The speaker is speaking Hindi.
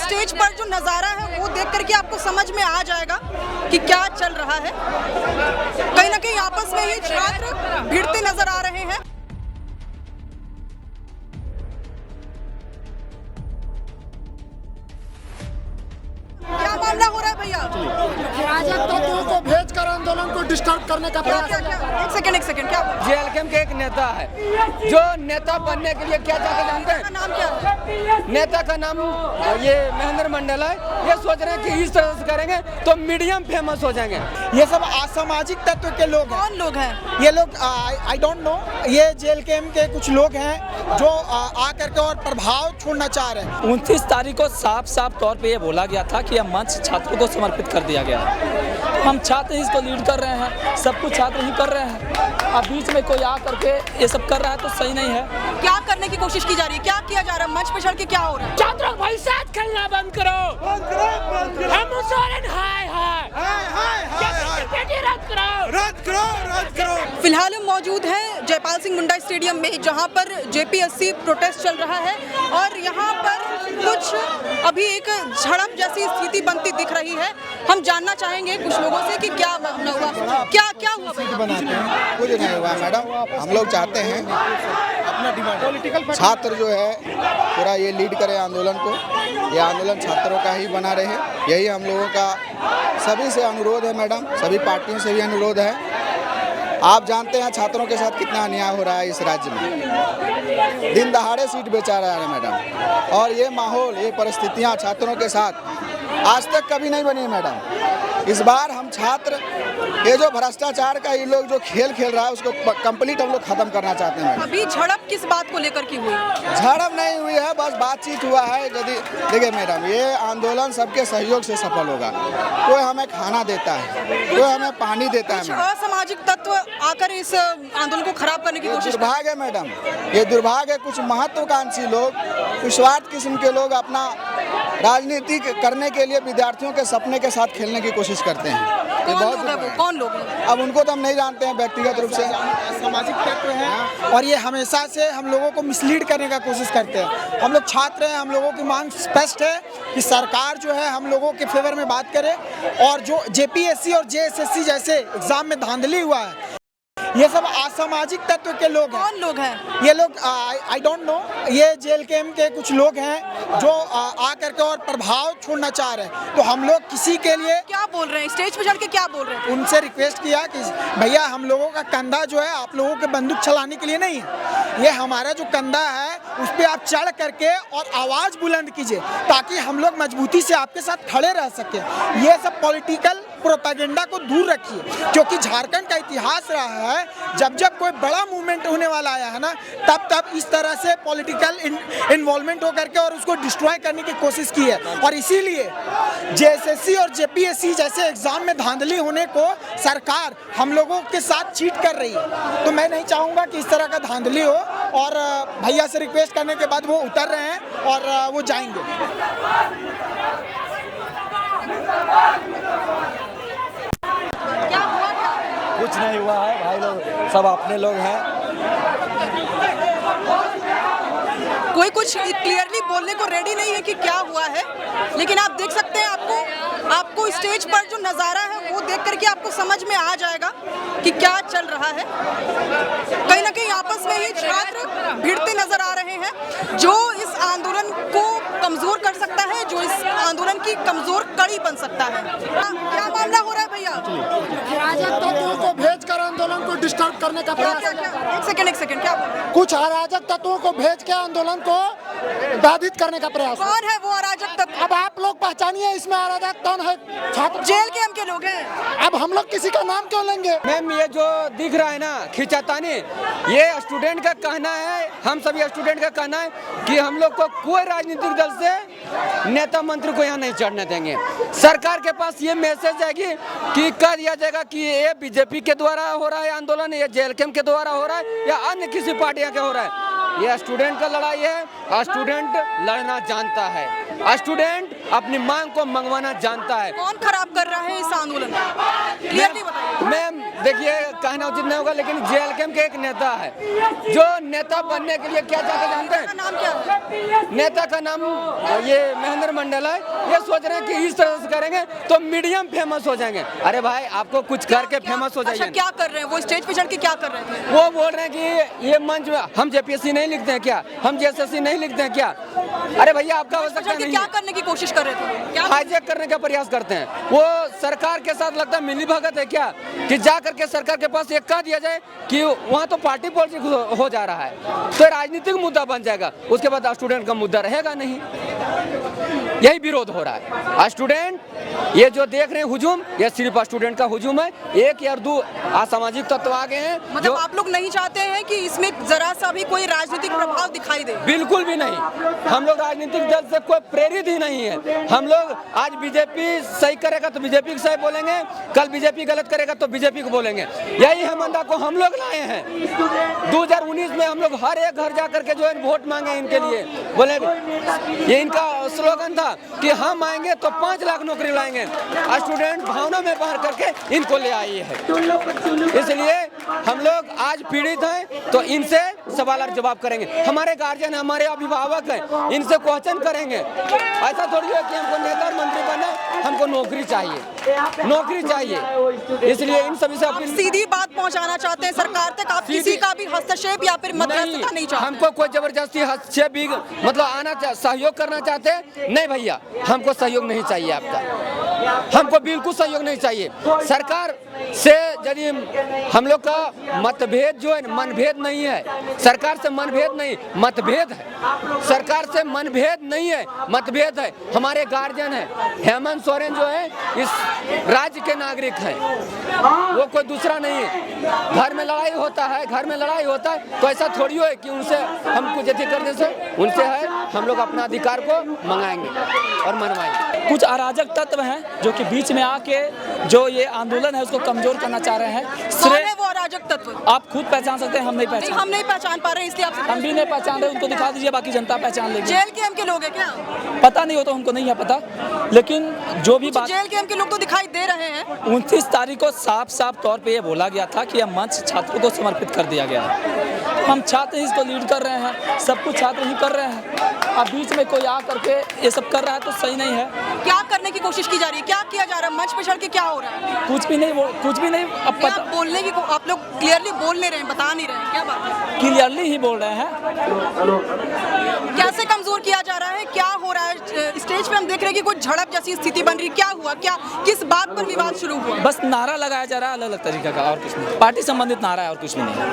स्टेज पर जो नज़ारा है वो देख करके आपको समझ में आ जाएगा कि क्या चल रहा है। कहीं ना कहीं आपस में ये छात्र भिड़ते नजर आ रहे हैं। क्या मामला हो रहा है भैया? राजद तत्वों को भेजकर आंदोलन को डिस्टर्ब करने का प्रयास। एक सेकंड क्या जेएलके के एक नेता है जो नेता बनने के लिए क्या चाहते जानते हैं? नाम क्या है? नेता का नाम ये महेंद्र मंडल है। ये सोच रहे हैं कि इस तरह से करेंगे तो मीडियम फेमस हो जाएंगे। ये सब असामाजिक तत्व के लोग हैं। कौन लोग हैं ये लोग? I don't know. ये जेएलके के कुछ लोग हैं जो आकर के और प्रभाव छोड़ना चाह रहे हैं। 29 तारीख को साफ तौर पे ये बोला गया था कि यह मंच छात्रों को समर्पित कर दिया गया है। हम छात्र ही इसको लीड कर रहे हैं, सब कुछ छात्र ही कर रहे हैं। अब बीच में कोई आ करके ये सब कर रहा है तो सही नहीं है। क्या करने की कोशिश की जा रही है? क्या किया जा रहा है? मंच पे चढ़ के क्या हो रहा है? छात्रों भाई साथ खेलना बंद करो। हम रद्द करो। फिलहाल हम मौजूद हैं जयपाल सिंह मुंडा स्टेडियम में, जहां पर जेपीएससी प्रोटेस्ट चल रहा है और यहां पर कुछ अभी एक झड़प जैसी स्थिति बनती दिख रही है। हम जानना चाहेंगे कुछ लोगों से कि क्या मामला हुआ, क्या हुआ भैया? कुछ नहीं हुआ मैडम। हम लोग चाहते हैं अपना डिमांड छात्र जो है पूरा ये लीड करे आंदोलन को। ये आंदोलन छात्रों का ही बना रहे, यही हम लोगों का सभी से अनुरोध है मैडम। सभी पार्टियों से भी अनुरोध है। आप जानते हैं छात्रों के साथ कितना अन्याय हो रहा है इस राज्य में। दिन दहाड़े सीट बेचा रहा है मैडम। और ये माहौल, ये परिस्थितियाँ छात्रों के साथ आज तक कभी नहीं बनी मैडम। इस बार हम छात्र ये जो भ्रष्टाचार का ये लोग जो खेल रहा है उसको कंप्लीट हम लोग खत्म करना चाहते हैं। अभी झड़प किस बात को लेकर की हुई? झड़प नहीं हुई है, बस बातचीत हुआ है। यदि देखिए मैडम, ये आंदोलन सबके सहयोग से सफल होगा। कोई हमें खाना देता है, कोई हमें पानी देता है। असामाजिक तत्व आकर इस आंदोलन को खराब करने की कोशिश। दुर्भाग्य है मैडम, ये दुर्भाग्य है। कुछ महत्वाकांक्षी लोग, कुछ स्वार्थ किस्म के लोग अपना राजनीति करने के लिए विद्यार्थियों के सपने के साथ खेलने की कोशिश करते हैं। कौन लोग हैं? अब उनको तो हम नहीं जानते हैं व्यक्तिगत रूप से। सामाजिक तत्व है और ये हमेशा से हम लोगों को मिसलीड करने का कोशिश करते हैं। हम लोग छात्र हैं, हम लोगों की मांग स्पष्ट है कि सरकार जो है हम लोगों के फेवर में बात करे। और जो जेपीएससी और जेएसएससी जैसे एग्जाम में धांधली हुआ है, ये सब असामाजिक तत्व के लोग हैं। कौन लोग हैं? ये लोग? I don't know. ये जेएलके के कुछ लोग हैं जो आकर के और प्रभाव छोड़ना चाह रहे हैं। तो हम लोग किसी के लिए क्या बोल रहे हैं? स्टेज पे चढ़ के क्या बोल रहे हैं? उनसे रिक्वेस्ट किया कि भैया हम लोगों का कंधा जो है आप लोगों के बंदूक चलाने के लिए नहीं है। ये हमारा जो कंधा है उस पर आप चढ़ करके और आवाज़ बुलंद कीजिए ताकि हम लोग मजबूती से आपके साथ खड़े रह सकें। ये सब पॉलिटिकल प्रोपेगेंडा को दूर रखिए, क्योंकि झारखंड का इतिहास रहा है जब कोई बड़ा मूवमेंट होने वाला आया है ना, तब इस तरह से पॉलिटिकल इन्वॉल्वमेंट होकर के और उसको डिस्ट्रॉय करने की कोशिश की है। और इसीलिए जेएसएससी और जेपीएससी जैसे एग्जाम में धांधली होने को सरकार हम लोगों के साथ चीट कर रही है। तो मैं नहीं चाहूँगा कि इस तरह का धांधली हो। और भैया से रिक्वेस्ट करने के बाद वो उतर रहे हैं और वो जाएंगे। क्या हुआ? कुछ नहीं हुआ है भाई, लोग सब अपने लोग हैं। कोई कुछ क्लियरली बोलने को रेडी नहीं है कि क्या हुआ है, लेकिन आप देख सकते हैं आपको स्टेज पर जो नज़ारा है वो देख करके आपको समझ में आ जाएगा कि क्या चल रहा है। कहीं ना कहीं आपस में ये छात्र भिड़ते नजर आ रहे हैं। जो इस आंदोलन को कमजोर कर सकता है, जो इस आंदोलन की कमजोर कड़ी बन सकता है। क्या मामला हो रहा है भैया? राजद तत्वों को भेजकर आंदोलन को डिस्टर्ब करने का प्रयास। एक सेकंड क्या बोल रहे हैं? कुछ अराजक तत्वों को भेज के आंदोलन को बाधित करने का प्रयास। कौन है वो अराजक तत्व? अब आप लोग पहचानिए इसमें अराजक कौन है। छात्र जेल के हम के लोग हैं। अब हम लोग किसी का नाम क्यों लेंगे? मैम, ये जो दिख रहा है ना खिंचातानी, ये स्टूडेंट का कहना है, हम सभी स्टूडेंट का कहना है कि हम लोग को कोई राजनीतिक दल से नेता मंत्री को यहाँ नहीं चढ़ने देंगे। सरकार के पास ये मैसेज है कि कह दिया जाएगा कि ये बीजेपी के द्वारा हो रहा है आंदोलन, ये जेएलके के द्वारा हो रहा है या अन्य किसी पार्टियां के हो रहा है। ये स्टूडेंट का लड़ाई है स्टूडेंट लड़ना जानता है, स्टूडेंट अपनी मांग को मंगवाना जानता है। कौन खराब कर रहा है इस आंदोलन को? क्लियरली बताइए। मैम देखिए, कहना उचित नहीं होगा, लेकिन JLKM के एक नेता है जो नेता बनने के लिए क्या चाहते जानते हैं? नाम क्या है? नेता का नाम ये महेंद्र मंडल है। ये सोच रहे हैं कि इस तरह से करेंगे तो मीडियम फेमस हो जाएंगे। अरे भाई, आपको कुछ करके फेमस हो अच्छा, जाइए। क्या कर रहे हैं वो? स्टेज पे चढ़ के क्या कर रहे थे? वो बोल रहे हैं कि ये मंच में हम JPSC नहीं लिखते हैं क्या, हम JSSC नहीं लिखते हैं क्या? अरे भैया, आपका आवश्यकता नहीं क्या है। करने की कोशिश कर रहे थे? क्या हाईजैक करने का प्रयास करते हैं। वो सरकार के साथ लगता है मिली भगत है क्या, कि जा करके सरकार के पास एक कह दिया जाए कि वहाँ तो पार्टी पॉलिटिक्स हो जा रहा है, तो राजनीतिक मुद्दा बन जाएगा, उसके बाद स्टूडेंट का मुद्दा रहेगा नहीं। यही विरोध हो रहा है। स्टूडेंट ये जो देख रहे हैं हुजूम, ये सिर्फ स्टूडेंट का हुजूम है। एक या दो असामाजिक तत्व आ गए हैं। मतलब आप लोग नहीं चाहते हैं कि इसमें जरा सा भी कोई राजनीतिक प्रभाव दिखाई दे? बिल्कुल भी नहीं। हम लोग राजनीतिक दल से कोई प्रेरित ही नहीं है। हम लोग आज बीजेपी सही करेगा तो बीजेपी को सही बोलेंगे, कल बीजेपी गलत करेगा तो बीजेपी को बोलेंगे। यही हेमंता को हम लोग लाए हैं। 2019 में हम लोग हर एक घर जा करके जो है वोट मांगे इनके लिए, बोले ये इनका स्लोगन था कि हम आएंगे तो 5 लाख नौकरी लाएंगे। स्टूडेंट भावना में बाहर करके इनको ले आई है। इसलिए हम लोग आज पीड़ित हैं, तो इनसे सवाल और जवाब करेंगे। हमारे गार्जियन, हमारे अभिभावक हैं, इनसे क्वेश्चन करेंगे। ऐसा थोड़ी है कि हमको नेता और मंत्री बनना, हमको नौकरी चाहिए, नौकरी चाहिए। इसलिए इन सभी से आप सीधी बात पहुंचाना चाहते हैं सरकार तक? आप किसी का भी हस्तक्षेप या फिर मध्यस्थता नहीं चाहते? हमको कोई जबरदस्ती हस्तक्षेप भी मतलब सहयोग करना चाहते हैं? नहीं भैया, हमको सहयोग नहीं चाहिए आपका, हमको बिल्कुल सहयोग नहीं चाहिए। सरकार से यदि हम लोग का मतभेद जो है, मनभेद नहीं है, सरकार से मनभेद नहीं, मतभेद है। सरकार से मनभेद नहीं है, मतभेद है। हमारे गार्जियन है, हेमंत सोरेन जो है इस राज्य के नागरिक हैं, वो कोई दूसरा नहीं है। घर में लड़ाई होता है, घर में लड़ाई होता है, तो ऐसा थोड़ी है कि उनसे हम कुछ अति करने से उनसे है हम लोग अपना अधिकार को मंगाएंगे और मनवाएंगे। कुछ अराजक तत्व हैं जो कि बीच में आके जो ये आंदोलन है उसको कमजोर करना चाह रहे हैं। कौन है वो अराजक तत्व? आप खुद पहचान सकते हैं, हम नहीं पहचान। हम नहीं पहचान पा रहे हैं, इसलिए आपसे हम भी नहीं पहचान रहे, उनको दिखा दीजिए, बाकी जनता पहचान लेगी। JLKM के लोग हैं क्या? पता नहीं हो तो हमको नहीं है पता, लेकिन जो भी बात JLKM के लोग तो दिखाई दे रहे हैं। 29 तारीख को साफ साफ तौर पे ये बोला गया था कि यह मंच छात्रों को समर्पित कर दिया गया है। हम छात्र ही इसको लीड कर रहे हैं, सब कुछ छात्र ही कर रहे हैं। अब बीच में कोई आ करके ये सब कर रहा है तो सही नहीं है। क्या करने की कोशिश की जा रही है? क्या किया जा रहा है? मंच पे चढ़ के क्या हो रहा है? कुछ भी नहीं, कुछ भी नहीं। अब क्या बोलने की आप लोग क्लियरली बोल नहीं रहे हैं, बता नहीं रहे हैं, क्या बात है? क्लियरली ही बोल रहे हैं। कैसे कमजोर किया जा रहा है? क्या हो रहा है? स्टेज पे हम देख रहे हैं कि कुछ झड़प जैसी स्थिति बन रही है। क्या हुआ? क्या किस बात पर विवाद शुरू हुआ? बस नारा लगाया जा रहा है अलग अलग तरीके का, और कुछ नहीं। पार्टी संबंधित नारा है और कुछ भी नहीं।